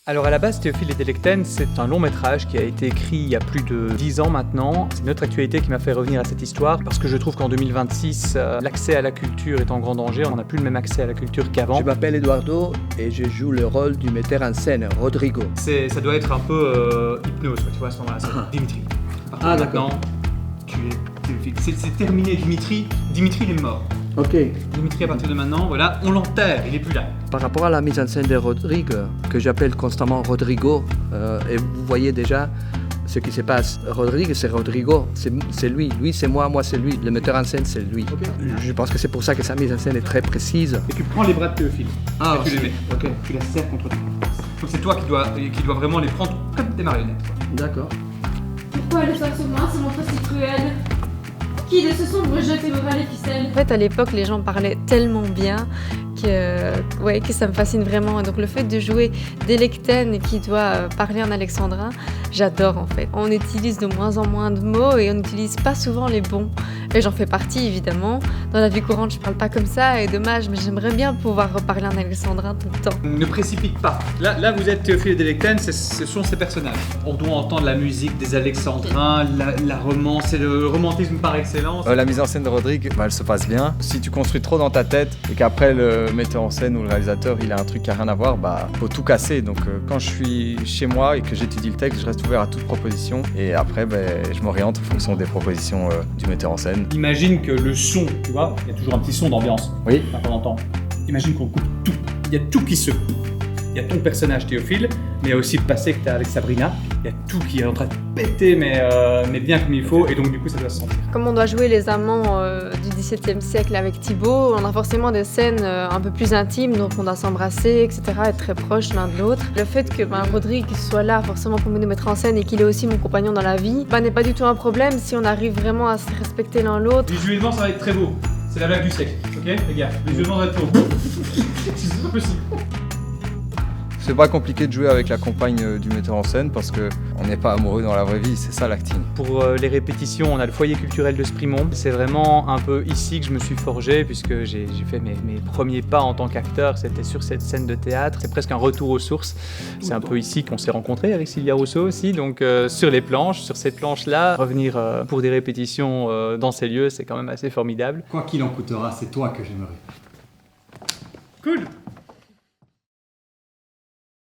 Alors à la base, Théophile et Délectène, c'est un long métrage qui a été écrit il y a plus de 10 ans maintenant. C'est notre actualité qui m'a fait revenir à cette histoire parce que je trouve qu'en 2026, l'accès à la culture est en grand danger. On n'a plus le même accès à la culture qu'avant. Je m'appelle Eduardo et je joue le rôle du metteur en scène, Rodrigo. Ça doit être un peu hypnose, tu vois, à ce moment-là, c'est Dimitri. Ah, d'accord. Maintenant, tu es Théophile. C'est terminé, Dimitri. Dimitri, il est mort. Ok. Dimitri, à partir de maintenant, voilà, on l'enterre, il est plus là. Par rapport à la mise en scène de Rodrigo, que j'appelle constamment Rodrigo, et vous voyez déjà ce qui se passe. Rodrigo, c'est Rodrigo, c'est lui. Lui, c'est moi c'est lui. Le metteur en scène, c'est lui. Okay. Je pense que c'est pour ça que sa mise en scène est très précise. Et tu prends les bras de Théophile. Ah, et tu les mets. Ok. Tu la serres contre toi. Donc c'est toi qui dois vraiment les prendre comme des marionnettes. D'accord. Pourquoi le soir sur moi se montre si cruel? Qui de ce sombre jeu fait me les ficelles? En fait, à l'époque, les gens parlaient tellement bien que ça me fascine vraiment. Et donc, le fait de jouer Délectène qui doit parler en alexandrin, j'adore en fait. On utilise de moins en moins de mots et on n'utilise pas souvent les bons. Et j'en fais partie, évidemment. Dans la vie courante, je parle pas comme ça et dommage, mais j'aimerais bien pouvoir reparler en alexandrin tout le temps. Ne précipite pas. Là vous êtes Théophile et Délectène, ce sont ces personnages. On doit entendre la musique des alexandrins, la romance, c'est le romantisme par excellence. La mise en scène de Rodrigue, elle se passe bien. Si tu construis trop dans ta tête et qu'après le metteur en scène ou le réalisateur il a un truc qui a rien à voir, faut tout casser. Donc quand je suis chez moi et que j'étudie le texte, je reste ouvert à toute proposition et après je m'oriente en fonction des propositions du metteur en scène. Imagine que le son, tu vois, il y a toujours un petit son d'ambiance. Oui. Quand on entend. Imagine qu'on coupe tout. Il y a tout qui se coupe. Il y a ton personnage Théophile, mais il y a aussi le passé que tu as avec Sabrina. Il y a tout qui est en train de péter, mais bien comme il faut, et donc du coup ça doit se sentir. Comme on doit jouer les amants du XVIIe siècle avec Thibaut, on a forcément des scènes un peu plus intimes, donc on doit s'embrasser, etc., être très proches l'un de l'autre. Le fait que Rodrigue soit là forcément pour nous mettre en scène et qu'il est aussi mon compagnon dans la vie, n'est pas du tout un problème si on arrive vraiment à se respecter l'un l'autre. Visuellement ça va être très beau. C'est la blague du siècle, ok les gars? Visuellement ça va être beau. C'est pas possible. C'est pas compliqué de jouer avec la compagne du metteur en scène parce qu'on n'est pas amoureux dans la vraie vie, c'est ça l'acting. Pour les répétitions, on a le foyer culturel de Sprimont. C'est vraiment un peu ici que je me suis forgé puisque j'ai fait mes premiers pas en tant qu'acteur, c'était sur cette scène de théâtre. C'est presque un retour aux sources. C'est un peu ici qu'on s'est rencontrés avec Sylvia Rousseau aussi, donc sur les planches, sur cette planche-là, revenir pour des répétitions dans ces lieux, c'est quand même assez formidable. Quoi qu'il en coûtera, c'est toi que j'aimerais. Cool!